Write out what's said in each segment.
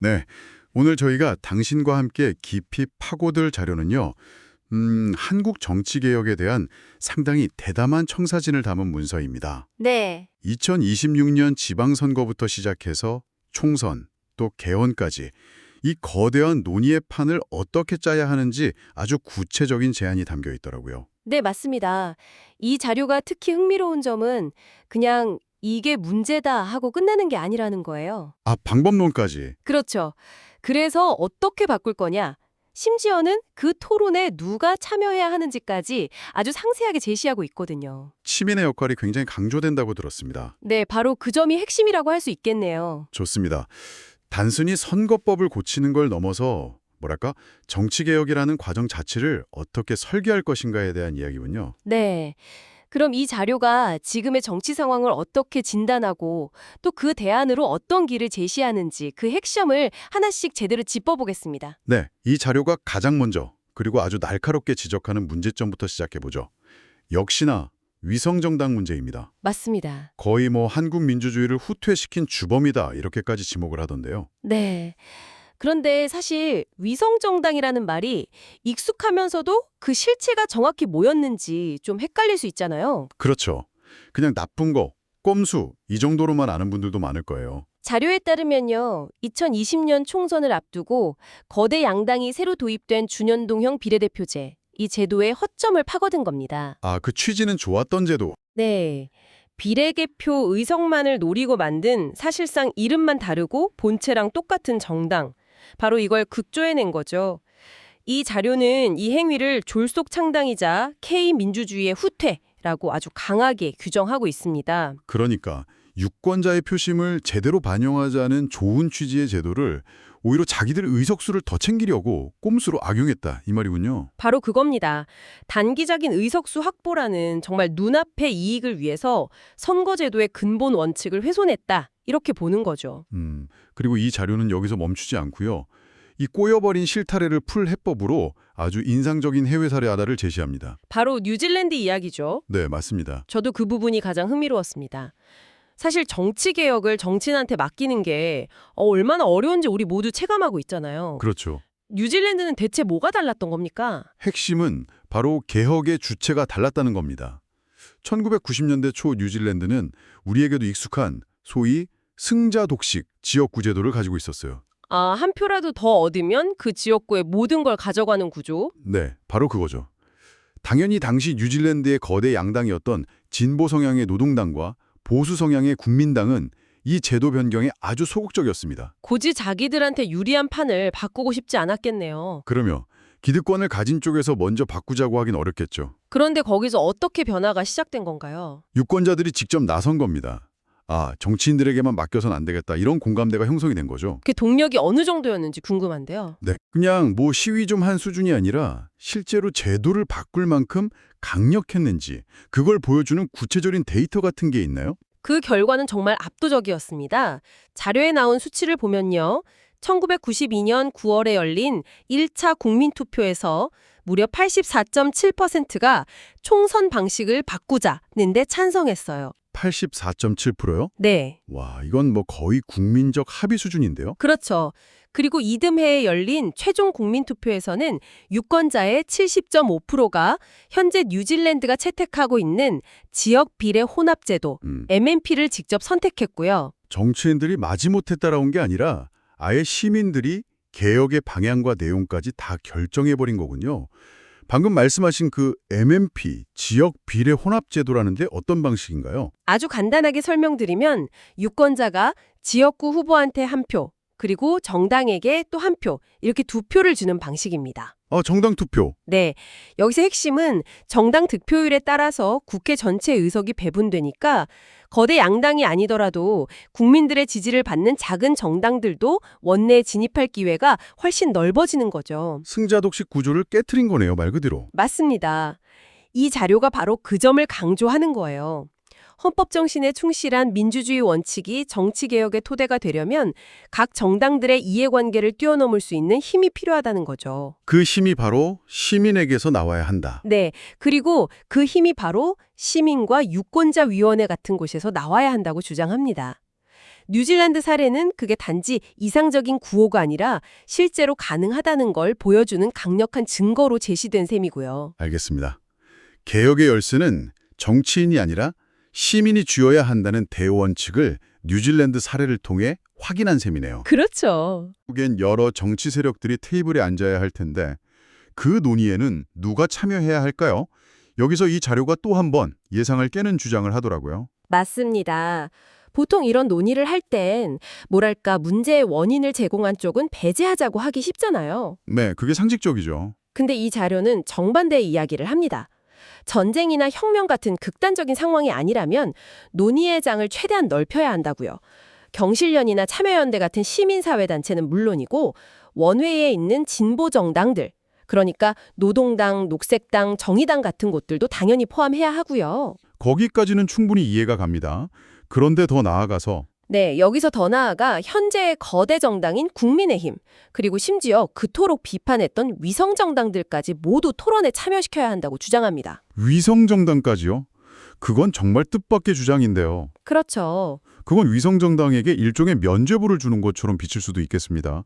네, 오늘 저희가 당신과 함께 깊이 파고들 자료는요. 한국 정치개혁에 대한 상당히 대담한 청사진을 담은 문서입니다. 네, 2026년 지방선거부터 시작해서 총선, 또 개헌까지 이 거대한 논의의 판을 어떻게 짜야 하는지 아주 구체적인 제안이 담겨 있더라고요. 네, 맞습니다. 이 자료가 특히 흥미로운 점은 그냥 이게 문제다 하고 끝나는 게 아니라는 거예요. 아, 방법론까지. 그렇죠. 그래서 어떻게 바꿀 거냐? 심지어는 그 토론에 누가 참여해야 하는지까지 아주 상세하게 제시하고 있거든요. 시민의 역할이 굉장히 강조된다고 들었습니다. 네, 바로 그 점이 핵심이라고 할 수 있겠네요. 좋습니다. 단순히 선거법을 고치는 걸 넘어서 뭐랄까 정치개혁이라는 과정 자체를 어떻게 설계할 것인가에 대한 이야기군요. 네. 그럼 이 자료가 지금의 정치 상황을 어떻게 진단하고 또 그 대안으로 어떤 길을 제시하는지 그 핵심을 하나씩 제대로 짚어보겠습니다. 네, 이 자료가 가장 먼저 그리고 아주 날카롭게 지적하는 문제점부터 시작해보죠. 역시나 위성정당 문제입니다. 맞습니다. 거의 뭐 한국 민주주의를 후퇴시킨 주범이다 이렇게까지 지목을 하던데요. 네. 그런데 사실 위성정당이라는 말이 익숙하면서도 그 실체가 정확히 뭐였는지 좀 헷갈릴 수 있잖아요. 그렇죠. 그냥 나쁜 거, 꼼수 이 정도로만 아는 분들도 많을 거예요. 자료에 따르면요. 2020년 총선을 앞두고 거대 양당이 새로 도입된 준연동형 비례대표제, 이 제도의 허점을 파고든 겁니다. 아, 그 취지는 좋았던 제도. 네. 비례개표 의석만을 노리고 만든 사실상 이름만 다르고 본체랑 똑같은 정당. 바로 이걸 극조해낸 거죠. 이 자료는 이 행위를 졸속 창당이자 K민주주의의 후퇴라고 아주 강하게 규정하고 있습니다. 그러니까 유권자의 표심을 제대로 반영하자는 좋은 취지의 제도를 오히려 자기들 의석수를 더 챙기려고 꼼수로 악용했다 이 말이군요. 바로 그겁니다. 단기적인 의석수 확보라는 정말 눈앞의 이익을 위해서 선거제도의 근본 원칙을 훼손했다. 이렇게 보는 거죠. 그리고 이 자료는 여기서 멈추지 않고요. 이 꼬여버린 실타래를 풀 해법으로 아주 인상적인 해외 사례 하나를 제시합니다. 바로 뉴질랜드 이야기죠. 네, 맞습니다. 저도 그 부분이 가장 흥미로웠습니다. 사실 정치개혁을 정치인한테 맡기는 게 얼마나 어려운지 우리 모두 체감하고 있잖아요. 그렇죠. 뉴질랜드는 대체 뭐가 달랐던 겁니까? 핵심은 바로 개혁의 주체가 달랐다는 겁니다. 1990년대 초 뉴질랜드는 우리에게도 익숙한 소위 승자 독식 지역구 제도를 가지고 있었어요. 아, 한 표라도 더 얻으면 그 지역구의 모든 걸 가져가는 구조? 네, 바로 그거죠. 당연히 당시 뉴질랜드의 거대 양당이었던 진보 성향의 노동당과 보수 성향의 국민당은 이 제도 변경에 아주 소극적이었습니다. 굳이 자기들한테 유리한 판을 바꾸고 싶지 않았겠네요. 그러며 기득권을 가진 쪽에서 먼저 바꾸자고 하긴 어렵겠죠. 그런데 거기서 어떻게 변화가 시작된 건가요? 유권자들이 직접 나선 겁니다. 아, 정치인들에게만 맡겨선 안 되겠다. 이런 공감대가 형성이 된 거죠. 그 동력이 어느 정도였는지 궁금한데요. 네, 그냥 뭐 시위 좀 한 수준이 아니라 실제로 제도를 바꿀 만큼 강력했는지 그걸 보여주는 구체적인 데이터 같은 게 있나요? 그 결과는 정말 압도적이었습니다. 자료에 나온 수치를 보면요. 1992년 9월에 열린 1차 국민투표에서 무려 84.7%가 총선 방식을 바꾸자는데 찬성했어요. 84.7%요? 네, 와, 이건 뭐 거의 국민적 합의 수준인데요. 그렇죠. 그리고 이듬해에 열린 최종 국민투표에서는 유권자의 70.5%가 현재 뉴질랜드가 채택하고 있는 지역 비례 혼합제도 MNP를 직접 선택했고요. 정치인들이 마지못해 따라온 게 아니라 아예 시민들이 개혁의 방향과 내용까지 다 결정해버린 거군요. 방금 말씀하신 그 MNP, 지역 비례 혼합제도라는데 어떤 방식인가요? 아주 간단하게 설명드리면 유권자가 지역구 후보한테 한 표, 그리고 정당에게 또 한 표, 이렇게 두 표를 주는 방식입니다. 정당 투표. 네, 여기서 핵심은 정당 득표율에 따라서 국회 전체 의석이 배분되니까 거대 양당이 아니더라도 국민들의 지지를 받는 작은 정당들도 원내에 진입할 기회가 훨씬 넓어지는 거죠. 승자 독식 구조를 깨트린 거네요, 말 그대로. 맞습니다. 이 자료가 바로 그 점을 강조하는 거예요. 헌법 정신에 충실한 민주주의 원칙이 정치개혁의 토대가 되려면 각 정당들의 이해관계를 뛰어넘을 수 있는 힘이 필요하다는 거죠. 그 힘이 바로 시민에게서 나와야 한다. 네, 그리고 그 힘이 바로 시민과 유권자위원회 같은 곳에서 나와야 한다고 주장합니다. 뉴질랜드 사례는 그게 단지 이상적인 구호가 아니라 실제로 가능하다는 걸 보여주는 강력한 증거로 제시된 셈이고요. 알겠습니다. 개혁의 열쇠는 정치인이 아니라 시민이 쥐어야 한다는 대원칙을 뉴질랜드 사례를 통해 확인한 셈이네요. 그렇죠. 결국엔 여러 정치 세력들이 테이블에 앉아야 할 텐데 그 논의에는 누가 참여해야 할까요? 여기서 이 자료가 또 한 번 예상을 깨는 주장을 하더라고요. 맞습니다. 보통 이런 논의를 할 땐 뭐랄까 문제의 원인을 제공한 쪽은 배제하자고 하기 쉽잖아요. 네, 그게 상식적이죠. 근데 이 자료는 정반대의 이야기를 합니다. 전쟁이나 혁명 같은 극단적인 상황이 아니라면 논의의 장을 최대한 넓혀야 한다고요. 경실련이나 참여연대 같은 시민사회단체는 물론이고 원외에 있는 진보정당들, 그러니까 노동당, 녹색당, 정의당 같은 곳들도 당연히 포함해야 하고요. 거기까지는 충분히 이해가 갑니다. 그런데 더 나아가서 네, 여기서 더 나아가 현재의 거대 정당인 국민의힘, 그리고 심지어 그토록 비판했던 위성정당들까지 모두 토론에 참여시켜야 한다고 주장합니다. 위성정당까지요? 그건 정말 뜻밖의 주장인데요. 그렇죠. 그건 위성정당에게 일종의 면죄부를 주는 것처럼 비칠 수도 있겠습니다.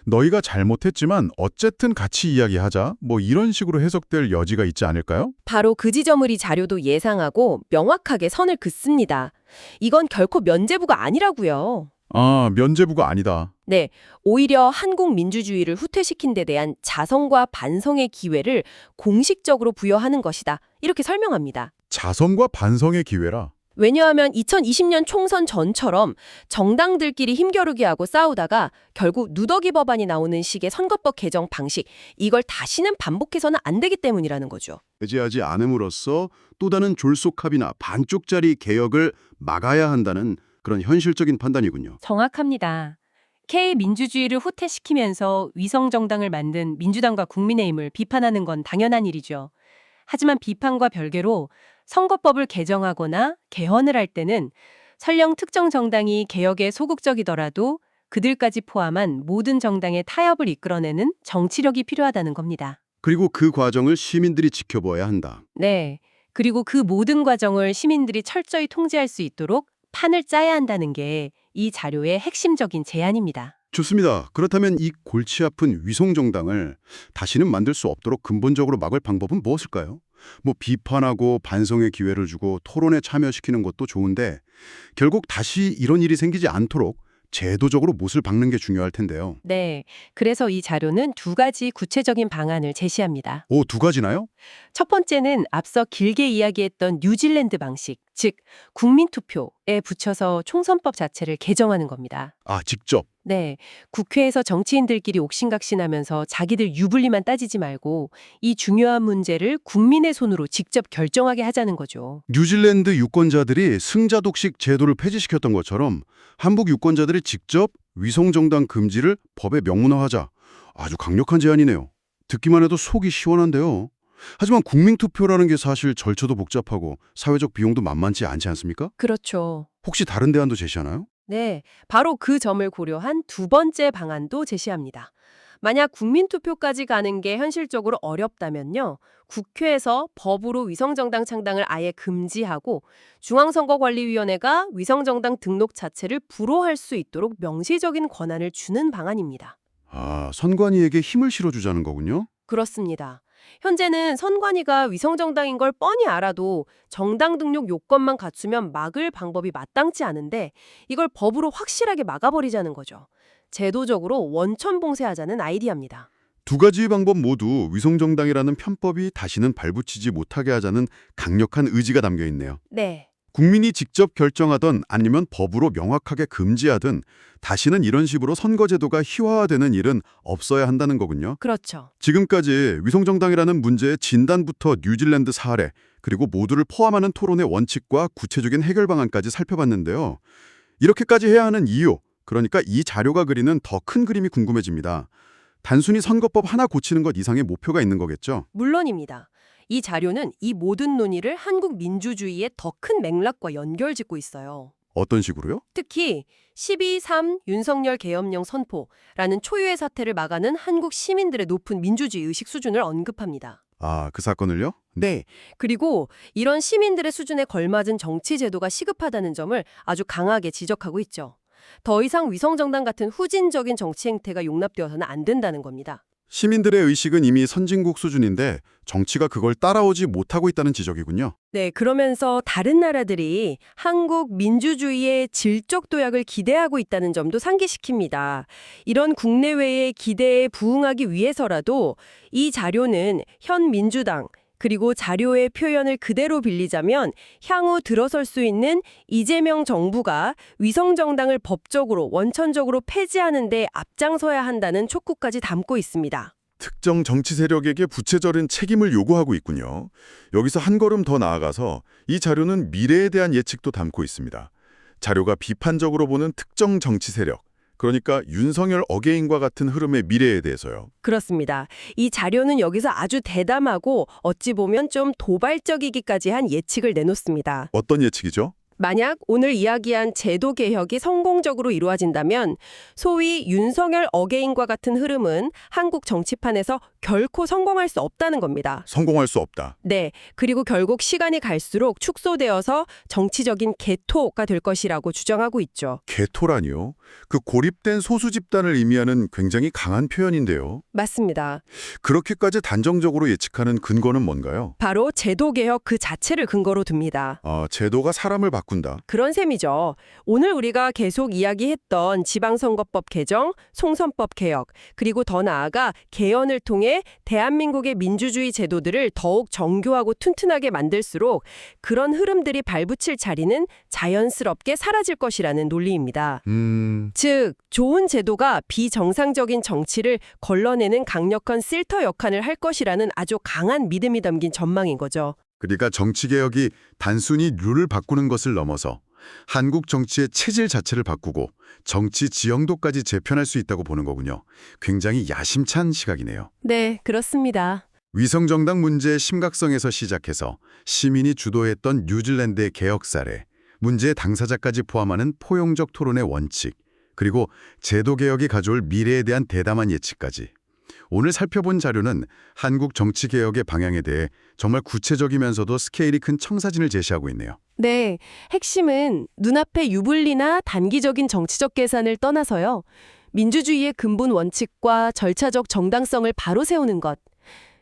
너희가 잘못했지만 어쨌든 같이 이야기하자, 뭐 이런 식으로 해석될 여지가 있지 않을까요? 바로 그 지점을 이 자료도 예상하고 명확하게 선을 긋습니다. 이건 결코 면죄부가 아니라고요. 아, 면죄부가 아니다. 네, 오히려 한국 민주주의를 후퇴시킨 데 대한 자성과 반성의 기회를 공식적으로 부여하는 것이다. 이렇게 설명합니다. 자성과 반성의 기회라. 왜냐하면 2020년 총선 전처럼 정당들끼리 힘겨루기 하고 싸우다가 결국 누더기 법안이 나오는 식의 선거법 개정 방식, 이걸 다시는 반복해서는 안 되기 때문이라는 거죠. 배제하지 않음으로써 또 다른 졸속합의나 반쪽짜리 개혁을 막아야 한다는 그런 현실적인 판단이군요. 정확합니다. K민주주의를 후퇴시키면서 위성정당을 만든 민주당과 국민의힘을 비판하는 건 당연한 일이죠. 하지만 비판과 별개로 선거법을 개정하거나 개헌을 할 때는 설령 특정 정당이 개혁에 소극적이더라도 그들까지 포함한 모든 정당의 타협을 이끌어내는 정치력이 필요하다는 겁니다. 그리고 그 과정을 시민들이 지켜봐야 한다. 네. 그리고 그 모든 과정을 시민들이 철저히 통제할 수 있도록 판을 짜야 한다는 게 이 자료의 핵심적인 제안입니다. 좋습니다. 그렇다면 이 골치 아픈 위성정당을 다시는 만들 수 없도록 근본적으로 막을 방법은 무엇일까요? 뭐 비판하고 반성의 기회를 주고 토론에 참여시키는 것도 좋은데 결국 다시 이런 일이 생기지 않도록 제도적으로 못을 박는 게 중요할 텐데요. 네. 그래서 이 자료는 두 가지 구체적인 방안을 제시합니다. 오, 두 가지나요? 첫 번째는 앞서 길게 이야기했던 뉴질랜드 방식, 즉 국민투표에 붙여서 총선법 자체를 개정하는 겁니다. 아, 직접. 네, 국회에서 정치인들끼리 옥신각신하면서 자기들 유불리만 따지지 말고 이 중요한 문제를 국민의 손으로 직접 결정하게 하자는 거죠. 뉴질랜드 유권자들이 승자독식 제도를 폐지시켰던 것처럼 한국 유권자들이 직접 위성정당 금지를 법에 명문화하자. 아주 강력한 제안이네요. 듣기만 해도 속이 시원한데요. 하지만 국민투표라는 게 사실 절차도 복잡하고 사회적 비용도 만만치 않지 않습니까? 그렇죠. 혹시 다른 대안도 제시하나요? 네, 바로 그 점을 고려한 두 번째 방안도 제시합니다. 만약 국민투표까지 가는 게 현실적으로 어렵다면요, 국회에서 법으로 위성정당 창당을 아예 금지하고 중앙선거관리위원회가 위성정당 등록 자체를 불허할 수 있도록 명시적인 권한을 주는 방안입니다. 아, 선관위에게 힘을 실어주자는 거군요. 그렇습니다. 현재는 선관위가 위성정당인 걸 뻔히 알아도 정당 등록 요건만 갖추면 막을 방법이 마땅치 않은데 이걸 법으로 확실하게 막아버리자는 거죠. 제도적으로 원천봉쇄하자는 아이디어입니다. 두 가지 방법 모두 위성정당이라는 편법이 다시는 발붙이지 못하게 하자는 강력한 의지가 담겨 있네요. 네. 국민이 직접 결정하든 아니면 법으로 명확하게 금지하든 다시는 이런 식으로 선거제도가 희화화되는 일은 없어야 한다는 거군요. 그렇죠. 지금까지 위성정당이라는 문제의 진단부터 뉴질랜드 사례, 그리고 모두를 포함하는 토론의 원칙과 구체적인 해결 방안까지 살펴봤는데요. 이렇게까지 해야 하는 이유, 그러니까 이 자료가 그리는 더 큰 그림이 궁금해집니다. 단순히 선거법 하나 고치는 것 이상의 목표가 있는 거겠죠? 물론입니다. 이 자료는 이 모든 논의를 한국 민주주의의 더 큰 맥락과 연결짓고 있어요. 어떤 식으로요? 특히 12.3 윤석열 계엄령 선포라는 초유의 사태를 막아는 한국 시민들의 높은 민주주의 의식 수준을 언급합니다. 아, 그 사건을요? 네. 그리고 이런 시민들의 수준에 걸맞은 정치 제도가 시급하다는 점을 아주 강하게 지적하고 있죠. 더 이상 위성정당 같은 후진적인 정치 행태가 용납되어서는 안 된다는 겁니다. 시민들의 의식은 이미 선진국 수준인데 정치가 그걸 따라오지 못하고 있다는 지적이군요. 네, 그러면서 다른 나라들이 한국 민주주의의 질적 도약을 기대하고 있다는 점도 상기시킵니다. 이런 국내외의 기대에 부응하기 위해서라도 이 자료는 현 민주당, 그리고 자료의 표현을 그대로 빌리자면 향후 들어설 수 있는 이재명 정부가 위성정당을 법적으로 원천적으로 폐지하는 데 앞장서야 한다는 촉구까지 담고 있습니다. 특정 정치 세력에게 부채절은 책임을 요구하고 있군요. 여기서 한 걸음 더 나아가서 이 자료는 미래에 대한 예측도 담고 있습니다. 자료가 비판적으로 보는 특정 정치 세력, 그러니까 윤석열 어게인과 같은 흐름의 미래에 대해서요. 그렇습니다. 이 자료는 여기서 아주 대담하고 어찌 보면 좀 도발적이기까지 한 예측을 내놓습니다. 어떤 예측이죠? 만약 오늘 이야기한 제도 개혁이 성공적으로 이루어진다면 소위 윤석열 어게인과 같은 흐름은 한국 정치판에서 결코 성공할 수 없다는 겁니다. 성공할 수 없다. 네, 그리고 결국 시간이 갈수록 축소되어서 정치적인 개토가 될 것이라고 주장하고 있죠. 개토라니요? 그 고립된 소수 집단을 의미하는 굉장히 강한 표현인데요. 맞습니다. 그렇게까지 단정적으로 예측하는 근거는 뭔가요? 바로 제도 개혁 그 자체를 근거로 듭니다. 제도가 사람을 바꾼다. 그런 셈이죠. 오늘 우리가 계속 이야기했던 지방선거법 개정, 총선법 개혁, 그리고 더 나아가 개헌을 통해 대한민국의 민주주의 제도들을 더욱 정교하고 튼튼하게 만들수록 그런 흐름들이 발붙일 자리는 자연스럽게 사라질 것이라는 논리입니다. 즉, 좋은 제도가 비정상적인 정치를 걸러내는 강력한 필터 역할을 할 것이라는 아주 강한 믿음이 담긴 전망인 거죠. 그러니까 정치개혁이 단순히 룰을 바꾸는 것을 넘어서 한국 정치의 체질 자체를 바꾸고 정치 지형도까지 재편할 수 있다고 보는 거군요. 굉장히 야심찬 시각이네요. 네, 그렇습니다. 위성정당 문제의 심각성에서 시작해서 시민이 주도했던 뉴질랜드의 개혁 사례, 문제의 당사자까지 포함하는 포용적 토론의 원칙, 그리고 제도개혁이 가져올 미래에 대한 대담한 예측까지. 오늘 살펴본 자료는 한국 정치개혁의 방향에 대해 정말 구체적이면서도 스케일이 큰 청사진을 제시하고 있네요. 네, 핵심은 눈앞의 유불리나 단기적인 정치적 계산을 떠나서요. 민주주의의 근본 원칙과 절차적 정당성을 바로 세우는 것.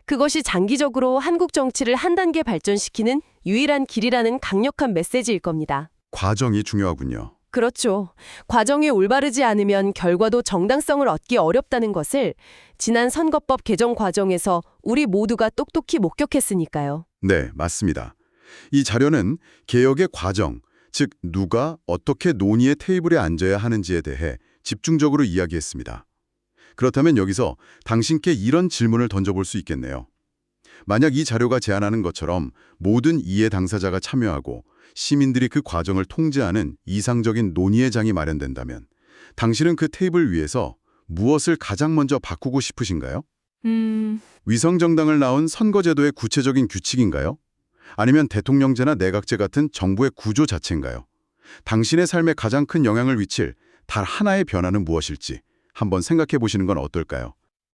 그것이 장기적으로 한국 정치를 한 단계 발전시키는 유일한 길이라는 강력한 메시지일 겁니다. 과정이 중요하군요. 그렇죠. 과정이 올바르지 않으면 결과도 정당성을 얻기 어렵다는 것을 지난 선거법 개정 과정에서 우리 모두가 똑똑히 목격했으니까요. 네, 맞습니다. 이 자료는 개혁의 과정, 즉 누가 어떻게 논의의 테이블에 앉아야 하는지에 대해 집중적으로 이야기했습니다. 그렇다면 여기서 당신께 이런 질문을 던져볼 수 있겠네요. 만약 이 자료가 제안하는 것처럼 모든 이해 당사자가 참여하고 시민들이 그 과정을 통제하는 이상적인 논의의 장이 마련된다면 당신은 그 테이블 위에서 무엇을 가장 먼저 바꾸고 싶으신가요? 위성정당을 낳은 선거제도의 구체적인 규칙인가요? 아니면 대통령제나 내각제 같은 정부의 구조 자체인가요? 당신의 삶에 가장 큰 영향을 미칠 단 하나의 변화는 무엇일지 한번 생각해 보시는 건 어떨까요?